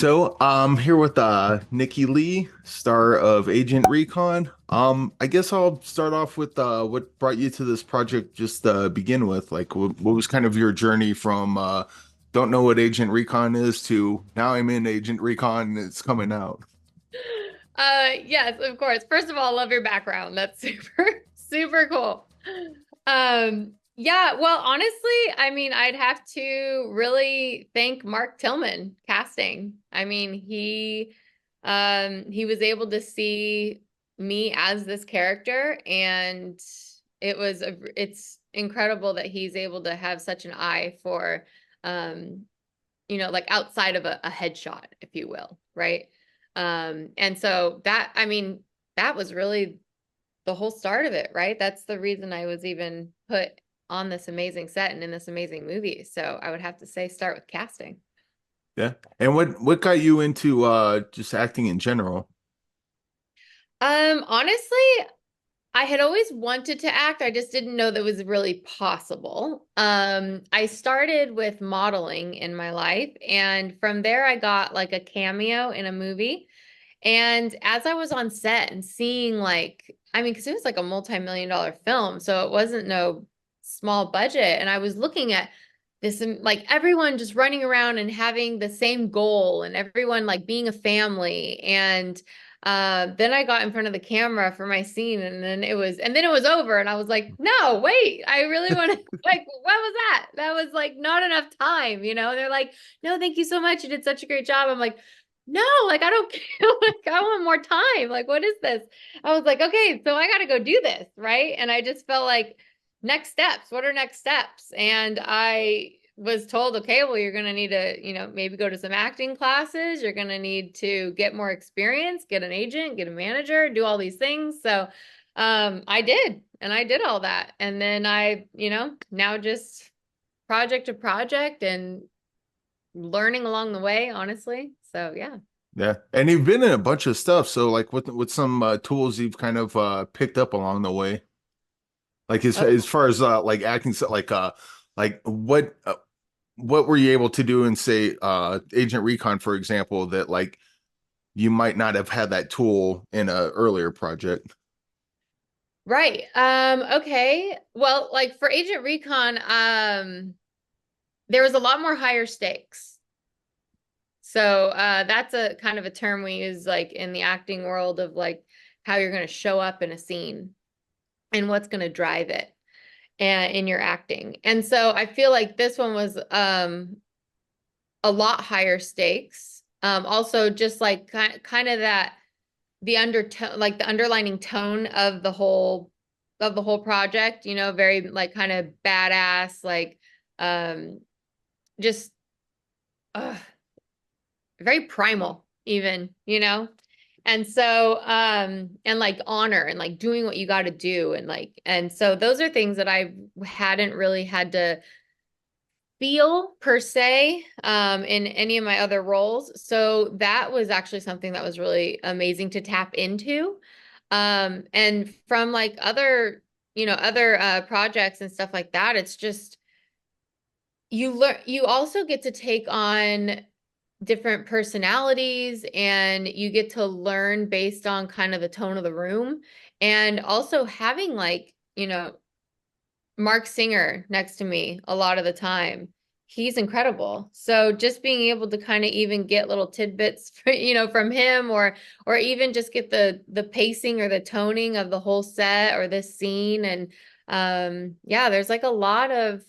So I'm here with Nikki Leigh, star of Agent Recon. I guess I'll start off with what brought you to this project just begin with. Like what was kind of your journey from don't know what Agent Recon is to now I'm in Agent Recon and it's coming out. Yes, of course. First of all, love your background. That's super, super cool. Yeah, well, honestly, I mean, I'd have to really thank Mark Tillman casting. I mean, he was able to see me as this character, and it's incredible that he's able to have such an eye for, um, like outside of a headshot, if you will, right? And so that, I mean, that was really the whole start of it, right? That's the reason I was even put on this amazing set and in this amazing movie. So I would have to say start with casting. Yeah. And what got you into just acting in general? Honestly, I had always wanted to act. I just didn't know that was really possible. I started with modeling in my life, and from there I got like a cameo in a movie. And as I was on set and seeing like, I mean, because it was like a multi-million dollar film, so it wasn't no small budget. And I was looking at this, like everyone just running around and having the same goal and everyone like being a family. And then I got in front of the camera for my scene and then it was over. And I was like, no, wait, I really want to, like, what was that? That was like not enough time, you know? And they're like, no, thank you so much. You did such a great job. I'm like, no, like I don't like I want more time. Like, what is this? I was like, okay, so I got to go do this, right? And I just felt like next steps. What are next steps? And I was told, okay, well, you're going to need to, maybe go to some acting classes. You're going to need to get more experience, get an agent, get a manager, do all these things. So, I did, and I did all that. And then now just project to project and learning along the way, honestly. So, yeah. Yeah. And you've been in a bunch of stuff, so like with some tools you've kind of picked up along the way. Like as Oh, far as like acting so like what were you able to do in say Agent Recon for example that like you might not have had that tool in a earlier project. right. Okay. Well, like for Agent Recon, there was a lot more higher stakes. So that's a kind of a term we use like in the acting world of like how you're going to show up in a scene and what's going to drive it and in your acting. And so I feel like this one was a lot higher stakes. Also just like kind of that the undertone, like the underlining tone of the whole project, very like kind of badass, like um just uh, very primal even, and so and like honor and like doing what you got to do and so those are things that I hadn't really had to feel per se in any of my other roles. So that was actually something that was really amazing to tap into. And from like other projects and stuff like that, it's just you also get to take on different personalities and you get to learn based on kind of the tone of the room. And also having like, Mark Singer next to me a lot of the time. He's incredible. So just being able to kind of even get little tidbits, from him or even just get the pacing or the toning of the whole set or this scene and yeah, there's like a lot of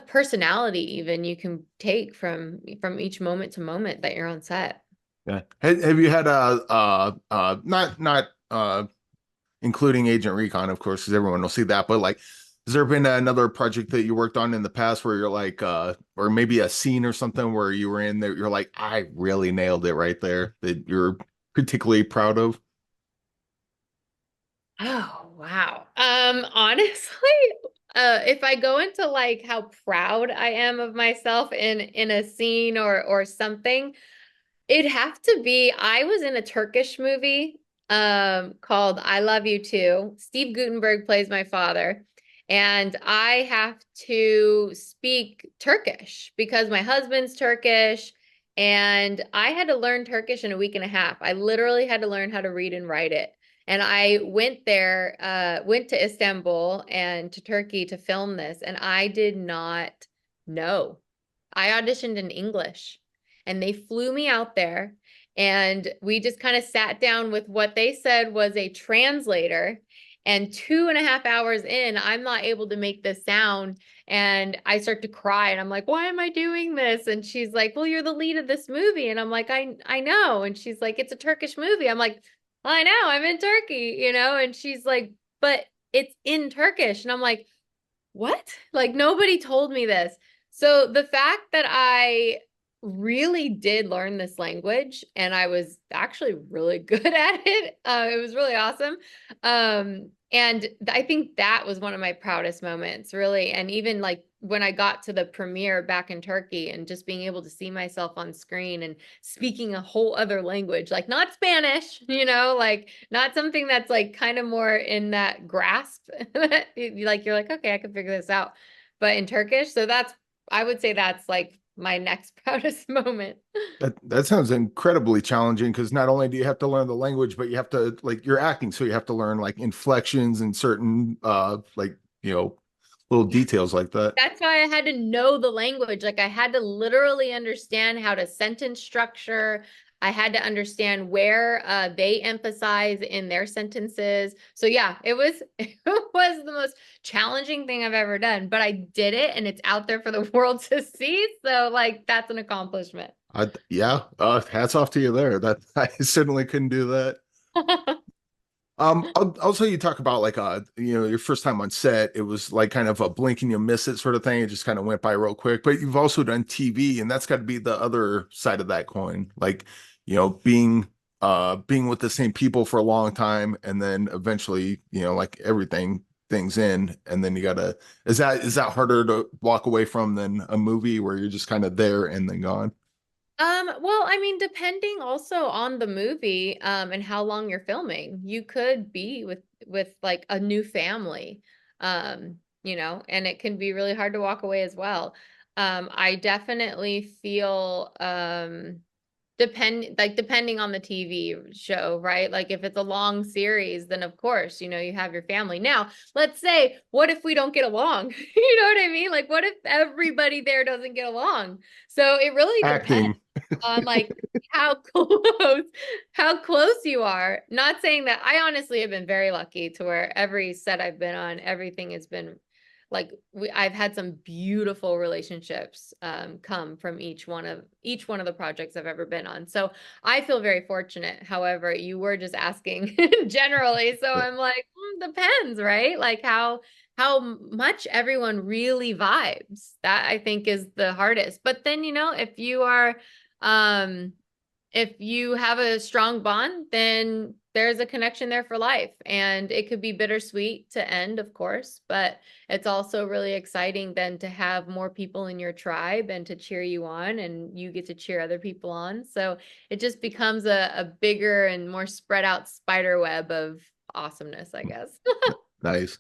personality even you can take from each moment to moment that you're on set. Yeah. Have you had not including Agent Recon of course because everyone will see that but like has there been another project that you worked on in the past where you're like or maybe a scene or something where you were in there you're like I really nailed it right there that you're particularly proud of? Oh, wow. Honestly, if I go into like how proud I am of myself in a scene or something, it'd have to be I was in a Turkish movie called I Love You Too. Steve Guttenberg plays my father, and I have to speak Turkish because my husband's Turkish And I had to learn Turkish in a week and a half. I literally had to learn how to read and write it. And I went there, went to Istanbul and to Turkey to film this, and I did not know. I auditioned in English, and they flew me out there, and we just kind of sat down with what they said was a translator. And 2.5 hours in, I'm not able to make this sound. And I start to cry and I'm like, why am I doing this? And she's like, well, you're the lead of this movie. And I'm like, I know. And she's like, it's a Turkish movie. I'm like, I know, I'm in Turkey, you know? And she's like, but it's in Turkish. And I'm like, what? Like nobody told me this. So the fact that I really did learn this language and I was actually really good at it, it was really awesome. And I think that was one of my proudest moments, really. And even like when I got to the premiere back in Turkey and just being able to see myself on screen and speaking a whole other language, like not Spanish, you know, like not something that's like kind of more in that grasp. Like you're like, okay, I can figure this out. But in Turkish, so that's, I would say that's like my next proudest moment. That sounds incredibly challenging because not only do you have to learn the language, but you have to like you're acting, so you have to learn like inflections and certain like little Yeah. details like that. That's why I had to know the language. Like I had to literally understand how to sentence structure. I had to understand where they emphasize in their sentences. So yeah, it was it was the most challenging thing I've ever done, but I did it and it's out there for the world to see. So like that's an accomplishment. Yeah, hats off to you there. That I certainly couldn't do that. Also you talk about like your first time on set, it was like kind of a blink and you miss it sort of thing. It just kind of went by real quick. But you've also done TV, and that's got to be the other side of that coin. Like, being with the same people for a long time and then eventually, like everything things in, and then you gotta is that harder to walk away from than a movie where you're just kind of there and then gone? Well, I mean, depending also on the movie, and how long you're filming, you could be with like a new family, you know, and it can be really hard to walk away as well. I definitely feel, depending on the TV show, right? Like if it's a long series, then of course, you know, you have your family. Now, let's say, what if we don't get along? You know what I mean? Like what if everybody there doesn't get along? So it really depends Acting. on like how close how close you are. Not saying that I honestly have been very lucky to where every set I've been on, everything has been like I've had some beautiful relationships come from each one of the projects I've ever been on. So I feel very fortunate. However, you were just asking generally, so I'm like, depends, right? Like how much everyone really vibes. That I think is the hardest. But then, you know, um if you have a strong bond, then there's a connection there for life. And it could be bittersweet to end, of course, but it's also really exciting then to have more people in your tribe and to cheer you on, and you get to cheer other people on. So it just becomes a bigger and more spread out spider web of awesomeness, I guess. Nice.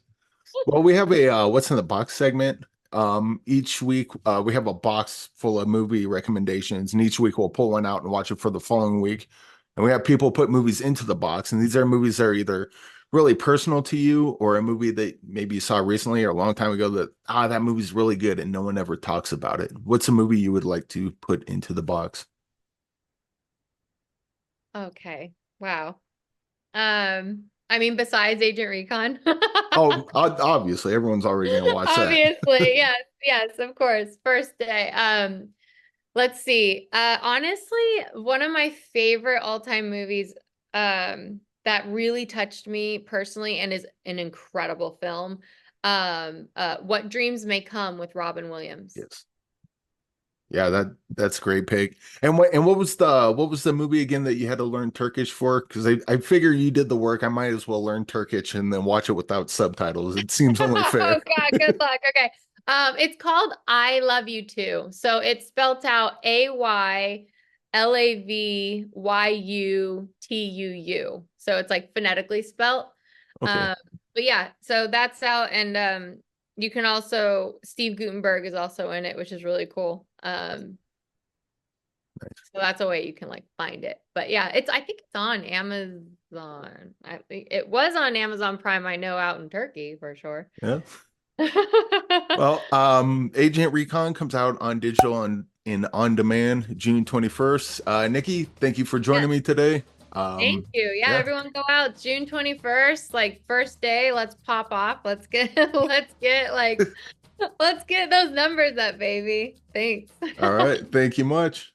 Well, we have a what's in the box segment. Each week we have a box full of movie recommendations, and each week we'll pull one out and watch it for the following week. And we have people put movies into the box, and these are movies that are either really personal to you or a movie that maybe you saw recently or a long time ago that that movie's really good and no one ever talks about it. What's a movie you would like to put into the box? Okay. Wow. I mean, besides Agent Recon. Oh, obviously everyone's already gonna watch that. Obviously, yes, yes, of course. First day. Let's see. Honestly, one of my favorite all-time movies, that really touched me personally and is an incredible film. What Dreams May Come with Robin Williams. Yes. Yeah, that's a great pick. And what was the movie again that you had to learn Turkish for? Because I figure you did the work. I might as well learn Turkish and then watch it without subtitles. It seems only Oh fair. God, good luck. Okay. It's called I Love You Too. So it's spelled out AYLAVYUTUU. So it's like phonetically spelt. Okay, Um, but yeah, so that's out, and you can also Steve Gutenberg is also in it, which is really cool. So that's a way you can like find it. But yeah, I think it's on Amazon. I think it was on Amazon Prime, I know, out in Turkey for sure. Yeah. Well, Agent Recon comes out on digital and in on demand June 21st. Nikki, thank you for Yeah, joining me today. thank you. Yeah, Yeah. everyone go out June 21st, like first day, let's pop off. Let's get let's get those numbers up, baby. Thanks. All right. Thank you much.